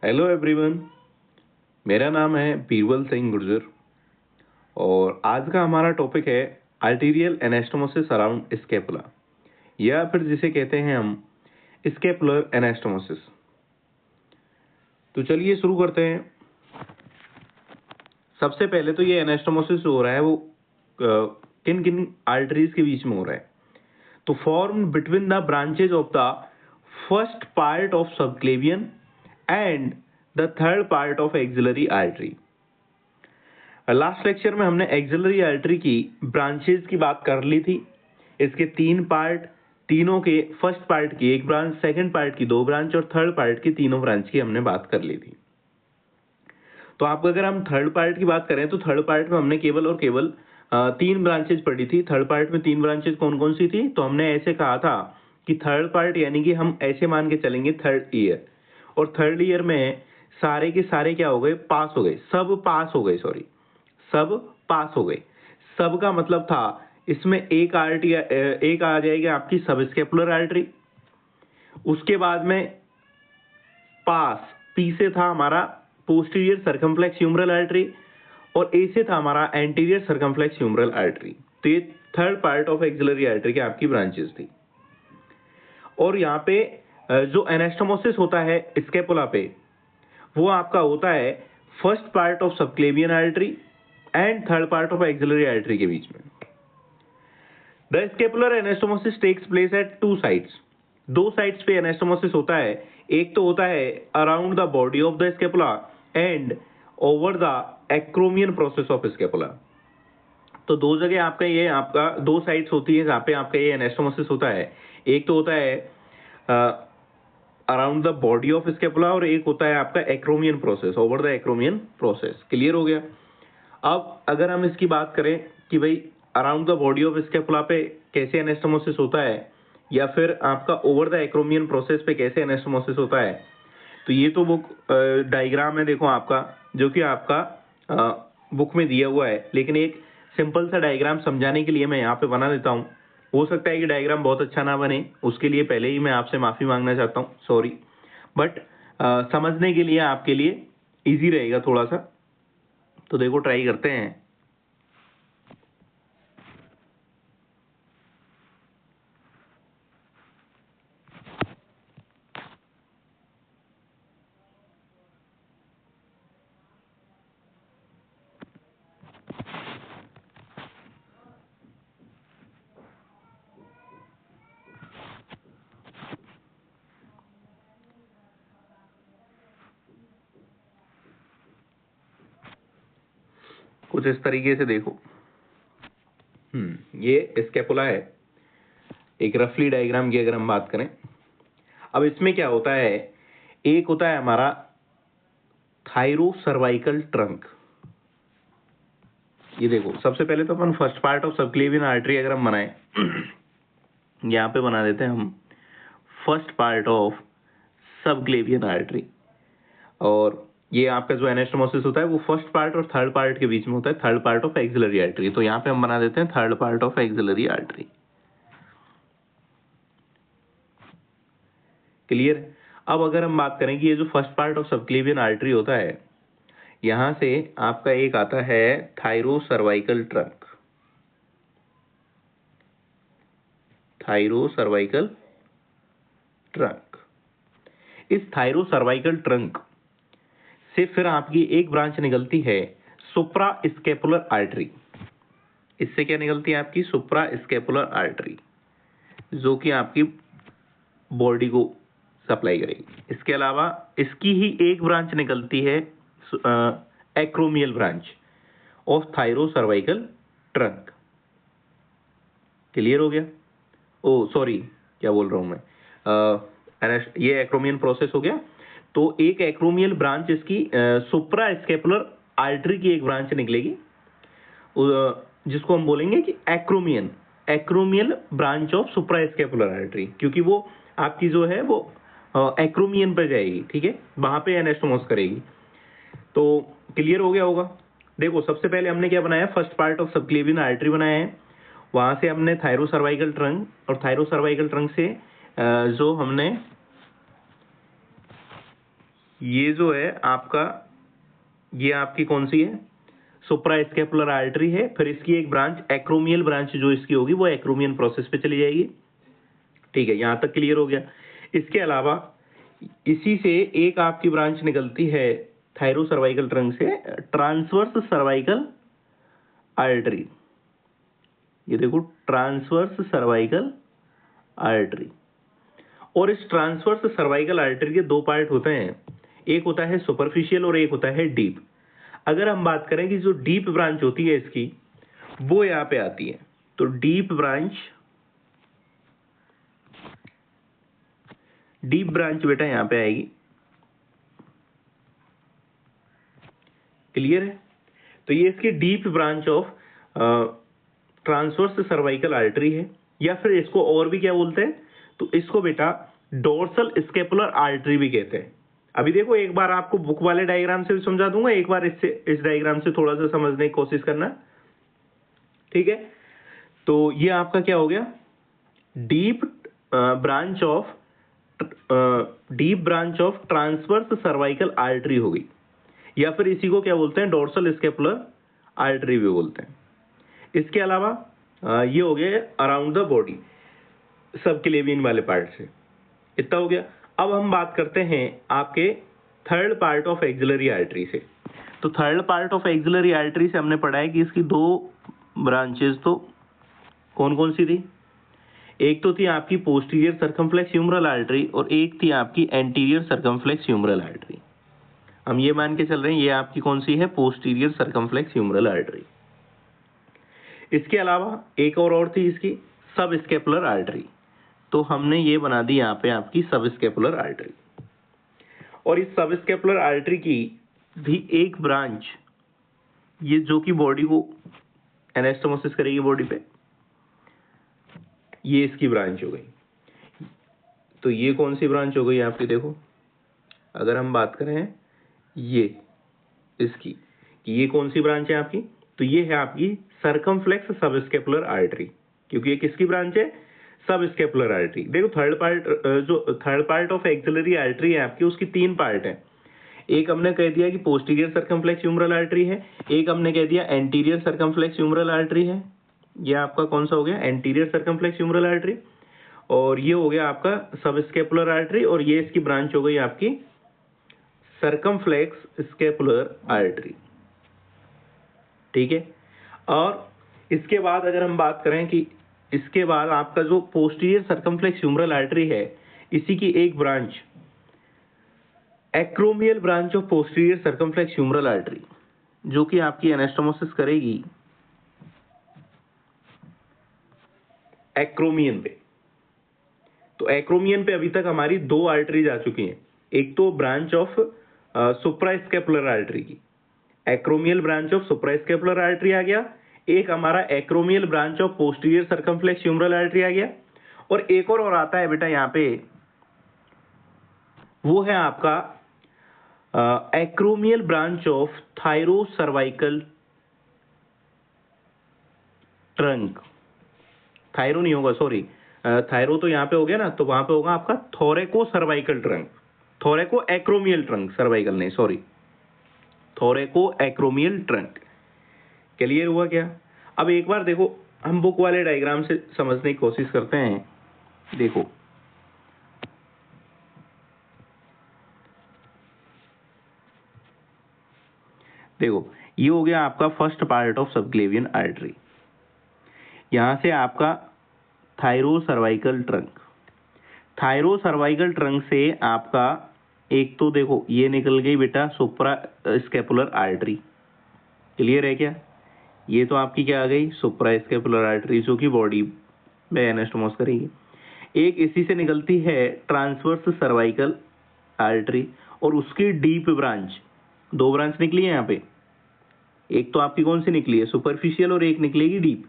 Hello everyone. मेरा नाम है बीरबल सिंह गुर्जर और आज का हमारा टॉपिक है आर्टीरियल एनास्टोमोसिस अराउंड स्कैपुला, या फिर जिसे कहते हैं हम स्कैपुलर एनास्टोमोसिस। तो चलिए शुरू करते हैं। सबसे पहले तो ये एनास्टोमोसिस जो हो रहा है वो किन किन आर्टरीज के बीच में हो रहा है। तो form between the branches of the first part of subclavian and the third part of axillary artery. Last lecture में हमने एक्सिलरी आर्टरी की ब्रांचेज की बात कर ली थी। इसके तीन पार्ट, तीनों के फर्स्ट पार्ट की एक ब्रांच, सेकंड पार्ट की दो ब्रांच और थर्ड पार्ट की तीनों ब्रांच की हमने बात कर ली थी। तो आपको अगर हम थर्ड पार्ट की बात करें तो थर्ड पार्ट में हमने केवल और केवल तीन ब्रांचेज पढ़ी थी। थर्ड पार्ट में तीन ब्रांचेज कौन कौन सी थी? तो हमने ऐसे कहा था कि थर्ड पार्ट यानी कि हम ऐसे मान के चलेंगे थर्ड ईयर, और थर्ड ईयर में सारे के सारे क्या हो गए? पास हो गए, सब पास हो गए, सॉरी सब पास हो गए। सब का मतलब था इसमें एक आर्टरी, एक आ जाएगी आपकी सबस्केपुलर आर्टरी, उसके बाद में पास पी से था हमारा पोस्टीरियर सर्कमफ्लेक्स ह्यूमरल आर्टरी और ए से था हमारा एंटीरियर सर्कमफ्लेक्स ह्यूमरल आर्टरी। तो ये third part of axillary artery की आपकी ब्रांचेस थी। और यहाँ पे जो एनास्टोमोसिस होता है स्कैपुला पे, वो आपका होता है first part of subclavian artery and third part of axillary artery के बीच में। The scapular anastomosis takes place at two sides. दो साइड्स पे एनास्टोमोसिस होता है। एक तो होता है around the body of the scapula and over the acromion process of scapula. तो दो जगह आपका ये आपका दो साइड्स होती है जहाँ पे आपका ये एनास्टोमोसिस होता है। एक तो होता है around the body of scapula और एक होता है आपका acromion process, over the acromion process. Clear हो गया? अब अगर हम इसकी बात करें कि भाई around the body of scapula पे कैसे एनास्टोमोसिस होता है या फिर आपका ओवर द एक्रोमियन प्रोसेस पे कैसे एनास्टोमोसिस होता है, तो ये तो बुक डायग्राम है देखो आपका, जो कि आपका बुक में दिया हुआ है, लेकिन एक सिंपल सा डायग्राम समझाने के लिए मैं यहाँ पे बना देता हूँ। हो सकता है कि डायग्राम बहुत अच्छा ना बने, उसके लिए पहले ही मैं आपसे माफ़ी मांगना चाहता हूँ, सॉरी। बट समझने के लिए आपके लिए ईजी रहेगा थोड़ा सा। तो देखो ट्राई करते हैं। कुछ इस तरीके से देखो। ये स्कैपुला है, एक रफली डायग्राम की अगर हम बात करें। अब इसमें क्या होता है, एक होता है हमारा थायरो सर्वाइकल ट्रंक। ये देखो, सबसे पहले तो अपन first part of subclavian artery अगर हम बनाए यहाँ पे बना देते हैं हम first part of subclavian artery. और ये आपका जो एनास्टोमोसिस होता है वो फर्स्ट पार्ट और थर्ड पार्ट के बीच में होता है, third part of axillary artery. तो यहाँ पे हम बना देते हैं third part of axillary artery. Clear? अब अगर हम बात करें कि ये जो first part of subclavian artery होता है, यहां से आपका एक आता है thyro cervical trunk. Thyro cervical trunk. इस थायरो सर्वाइकल ट्रंक से फिर आपकी एक ब्रांच निकलती है सुप्रा स्कैपुलर आर्टरी। इससे क्या निकलती है? आपकी सुप्रा स्कैपुलर आर्टरी, जो कि आपकी बॉडी को सप्लाई करेगी। इसके अलावा इसकी ही एक ब्रांच निकलती है acromial branch of thyrocervical trunk. Clear हो गया? ओ सॉरी, क्या बोल रहा हूं मैं, ये एक्रोमियल प्रोसेस हो गया। तो एक एक्रोमियल ब्रांच इसकी सुप्रा स्कैपुलर आर्टरी की एक ब्रांच निकलेगी, जिसको हम बोलेंगे कि acromion, acromial branch of supra scapular artery, क्योंकि वो आपकी जो है वो एक्रोमियन पर जाएगी, ठीक है, वहां पे एनास्टोमोस करेगी। तो क्लियर हो गया होगा? देखो सबसे पहले हमने क्या बनाया, first part of subclavian artery बनाया है। वहां से हमने थायरो सर्वाइकल ट्रंक, और थायरो सर्वाइकल ट्रंक से जो हमने ये जो है आपका, ये आपकी कौन सी है, सुप्रा स्केपुलर आर्टरी है। फिर इसकी एक ब्रांच एक्रोमियल ब्रांच जो इसकी होगी वो एक्रोमियन प्रोसेस पे चली जाएगी। ठीक है, यहां तक क्लियर हो गया। इसके अलावा इसी से एक आपकी ब्रांच निकलती है थायरो सर्वाइकल ट्रंक से, ट्रांसवर्स सर्वाइकल आर्टरी। ये देखो, ट्रांसवर्स सर्वाइकल आर्टरी। और इस ट्रांसवर्स सर्वाइकल आर्टरी के दो पार्ट होते हैं, एक होता है सुपरफिशियल और एक होता है डीप। अगर हम बात करें कि जो डीप ब्रांच होती है इसकी, वो यहां पे आती है। तो डीप ब्रांच बेटा यहां पे आएगी। क्लियर है? तो ये इसकी deep branch of transverse cervical artery है, या फिर इसको और भी क्या बोलते हैं, तो इसको बेटा डोर्सल स्केपुलर आर्टरी भी कहते हैं। अभी देखो, एक बार आपको बुक वाले डायग्राम से भी समझा दूंगा, एक बार इससे इस डायग्राम से थोड़ा सा समझने की कोशिश करना। ठीक है, तो ये आपका क्या हो गया, deep branch of transverse cervical artery हो गई, या फिर इसी को क्या बोलते हैं, डोर्सल स्केपुलर आर्टरी भी बोलते हैं। इसके अलावा ये हो गया अराउंड द बॉडी, सबक्लेवियन वाले पार्ट से। इतना हो गया। अब हम बात करते हैं आपके third part of axillary artery से। तो third part of axillary artery से हमने पढ़ा है कि इसकी दो ब्रांचेस तो कौन कौन सी थी। एक तो थी आपकी पोस्टीरियर सर्कमफ्लेक्स ह्यूमरल आर्टरी और एक थी आपकी एंटीरियर सर्कमफ्लेक्स ह्यूमरल आर्टरी। हम ये मान के चल रहे हैं ये आपकी कौन सी है, पोस्टीरियर सर्कमफ्लेक्स ह्यूमरल आर्टरी। इसके अलावा एक और थी इसकी सब स्केपुलर आर्टरी। तो हमने ये बना दी यहाँ पे आपकी सब स्केपुलर आर्टरी। और इस सब स्केपुलर आर्टरी की भी एक ब्रांच, ये जो कि बॉडी को एनास्टोमोसिस करेगी बॉडी पे, ये इसकी ब्रांच हो गई। तो ये कौन सी ब्रांच हो गई आपकी, देखो अगर हम बात करें ये इसकी, कि ये कौन सी ब्रांच है आपकी, तो ये है आपकी सर्कमफ्लेक्स सब स्केपुलर आर्टरी, क्योंकि ये किसकी ब्रांच है, सब स्केपुलर आर्टरी। देखो third part of axillary artery है आपकी, उसकी तीन पार्ट है। एक हमने कह दिया कि पोस्टीरियर सर्कमफ्लेक्स ह्यूमरल आर्टरी है, एक हमने कह दिया एंटीरियर सर्कमफ्लेक्स ह्यूमरल आर्टरी है। ये आपका कौन सा हो गया, एंटीरियर सर्कमफ्लेक्स ह्यूमरल आर्टरी। और ये हो गया आपका सब स्केपुलर आर्टरी, और ये इसकी ब्रांच हो गई आपकी सर्कमफ्लेक्स स्केपुलर आर्टरी। ठीक है। और इसके बाद अगर हम बात करें कि इसके बाद आपका जो पोस्टीरियर सर्कमफ्लेक्स ह्यूमरल आर्टरी है, इसी की एक branch acromial branch of posterior circumflex humeral artery, जो कि आपकी एनास्टोमोसिस करेगी एक्रोमियन पे। तो एक्रोमियन पे अभी तक हमारी दो आर्टरीज आ चुकी हैं। एक तो ब्रांच ऑफ सुप्रास्केपुलर आर्टरी की, acromial branch of suprascapular artery आ गया। एक हमारा acromial branch of posterior circumflex humeral artery आ गया। और एक और आता है बेटा यहाँ पे, वो है आपका acromial branch of thyrocervical trunk. Thyro नहीं होगा, सॉरी, थायरो तो यहाँ पे हो गया ना, तो वहां पे होगा आपका थोरेको cervical trunk, थोरेको acromial trunk, cervical नहीं, सॉरी, थोरेको एक्रोमियल ट्रंक। क्लियर हुआ क्या? अब एक बार देखो, हम बुक वाले डायग्राम से समझने की कोशिश करते हैं। देखो ये हो गया आपका first part of subclavian artery. यहां से आपका thyro cervical trunk, thyro cervical trunk से आपका एक तो देखो ये निकल गई बेटा सुप्रा स्केपुलर आर्टरी। क्लियर है क्या? ये तो आपकी क्या आ गई, सुप्रा स्केपुलर आर्टरी, जो कि बॉडी में एनास्टोमोस करेगी। एक इसी से निकलती है ट्रांसवर्स सर्वाइकल आर्टरी, और उसकी डीप ब्रांच, दो ब्रांच निकली है यहाँ पे। एक तो आपकी कौन सी निकली है, सुपरफिशियल, और एक निकलेगी डीप।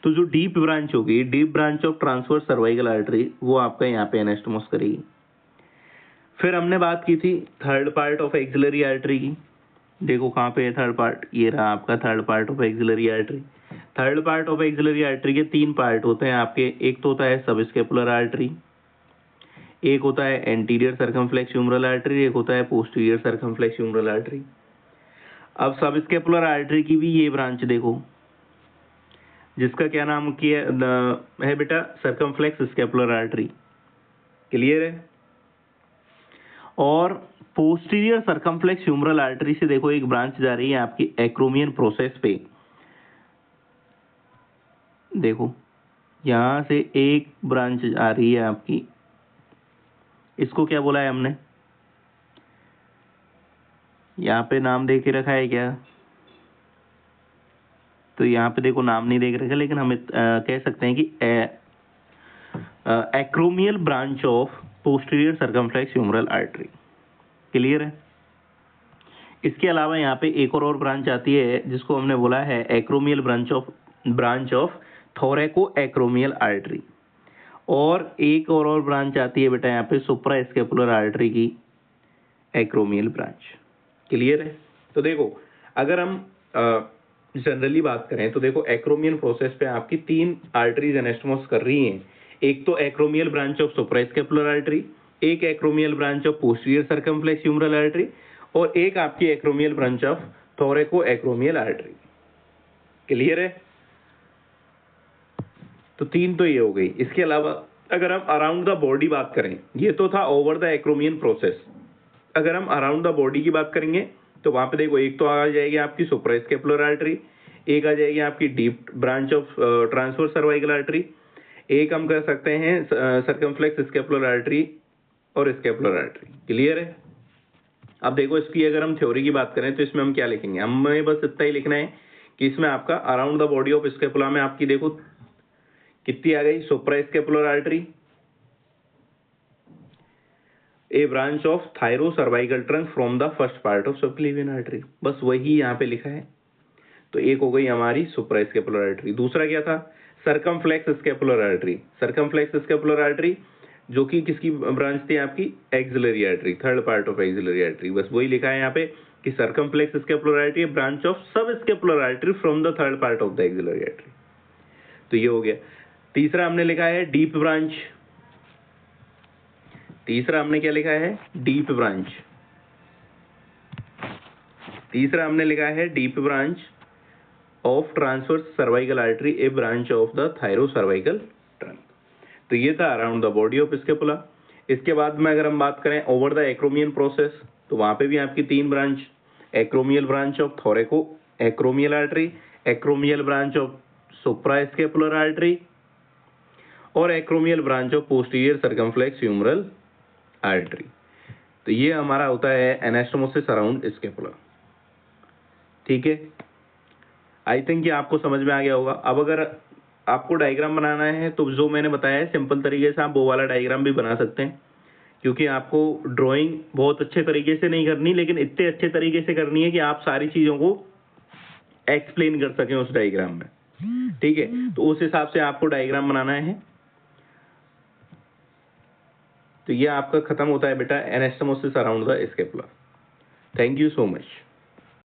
तो जो डीप ब्रांच होगी, deep branch of transverse cervical artery, वो आपका यहाँ पे एनास्टोमोस करेगी। फिर हमने बात की थी third part of axillary artery की। देखो कहाँ पे है थर्ड पार्ट, ये रहा आपका third part of axillary artery. Third part of axillary artery के तीन पार्ट होते हैं आपके, एक तो होता है सब स्केपुलर आर्टरी, एक होता है एंटीरियर सर्कमफ्लेक्स ह्यूमरल आर्टरी, एक होता है पोस्टीरियर सर्कमफ्लेक्स ह्यूमरल आर्टरी। अब सब स्केपुलर आर्टरी की भी ये ब्रांच देखो, जिसका क्या नाम किया है बेटा, सर्कमफ्लेक्स स्केपुलर आर्टरी। क्लियर है? और पोस्टीरियर सर्कमफ्लेक्स ह्यूमरल आर्टरी से देखो एक ब्रांच जा रही है आपकी एक्रोमियन प्रोसेस पे। देखो यहां से एक ब्रांच आ रही है आपकी, इसको क्या बोला है हमने, यहाँ पे नाम दे के रखा है क्या, तो यहाँ पे देखो नाम नहीं दे के रखा, लेकिन हम कह सकते हैं कि acromial branch of posterior circumflex humeral artery. Clear है? इसके अलावा यहाँ पे एक और ब्रांच आती है जिसको हमने बोला है acromial branch of thoracoacromial artery. और एक और ब्रांच आती है बेटा यहाँ पे सुप्रा स्केपुलर आर्टरी की एक्रोमियल ब्रांच। क्लियर है? तो देखो अगर हम जनरली बात करें तो देखो एक्रोमियल प्रोसेस पे आपकी 3 आर्टरीज एनास्टोमोस कर रही हैं। एक तो acromial branch of suprascapular artery, एक acromial branch of posterior circumflex humeral artery, और एक आपकी acromial branch of thoracoacromial artery. Clear है? तो 3 तो ये हो गई। इसके अलावा अगर हम अराउंड द बॉडी बात करें, ये तो था ओवर द एक्रोमियन प्रोसेस। अगर हम अराउंड द बॉडी की बात करेंगे तो वहां पे देखो एक तो आ जाएगी आपकी सुप्रा स्केपुलर आर्टरी, एक आ जाएगी आपकी deep branch of transverse cervical artery, एक हम कर सकते हैं सर्कमफ्लेक्स स्केपुलर आर्टरी और स्केपुलर आर्टरी। क्लियर है? अब देखो इसकी अगर हम थ्योरी की बात करें तो इसमें हम क्या लिखेंगे, हमें बस इतना ही लिखना है कि इसमें आपका around the body of scapula में आपकी देखो कितनी आ गई, suprascapular artery, a branch of thyrocervical trunk from the first part of subclavian artery. बस वही यहाँ पे लिखा है। तो एक हो गई हमारी सुप्रा स्केपुलर आर्टरी। दूसरा क्या था, circumflex scapular artery. Circumflex scapular artery जो कि किसकी ब्रांच थी आपकी, axillary artery, third part of axillary artery. बस वही लिखा है यहाँ पे कि circumflex scapular artery branch of subscapular artery from the third part of the axillary artery. तो ये हो गया। तीसरा हमने लिखा है डीप ब्रांच। तीसरा हमने क्या लिखा है, डीप ब्रांच। तीसरा हमने लिखा है deep branch of transverse cervical artery, a branch of the thyro cervical trunk. तो ये था around the body of scapula. इसके बाद में अगर हम बात करें ओवर द एक्रोमियन प्रोसेस, तो वहां पे भी आपकी 3 branch, acromial branch of thoracoacromial artery, acromial branch of suprascapular artery और acromial branch of posterior circumflex humeral artery. तो ये हमारा होता है एनास्टोमोसिस अराउंड स्केपुला। ठीक है, आई थिंक ये आपको समझ में आ गया होगा। अब अगर आपको डायग्राम बनाना है तो जो मैंने बताया है सिंपल तरीके से आप वो वाला डायग्राम भी बना सकते हैं, क्योंकि आपको ड्राइंग बहुत अच्छे तरीके से नहीं करनी, लेकिन इतने अच्छे तरीके से करनी है कि आप सारी चीजों को एक्सप्लेन कर सकें उस डायग्राम में। ठीक है, तो उस हिसाब से आपको डायग्राम बनाना है। तो ये आपका खत्म होता है बेटा anastomosis around the scapula. Thank you so much.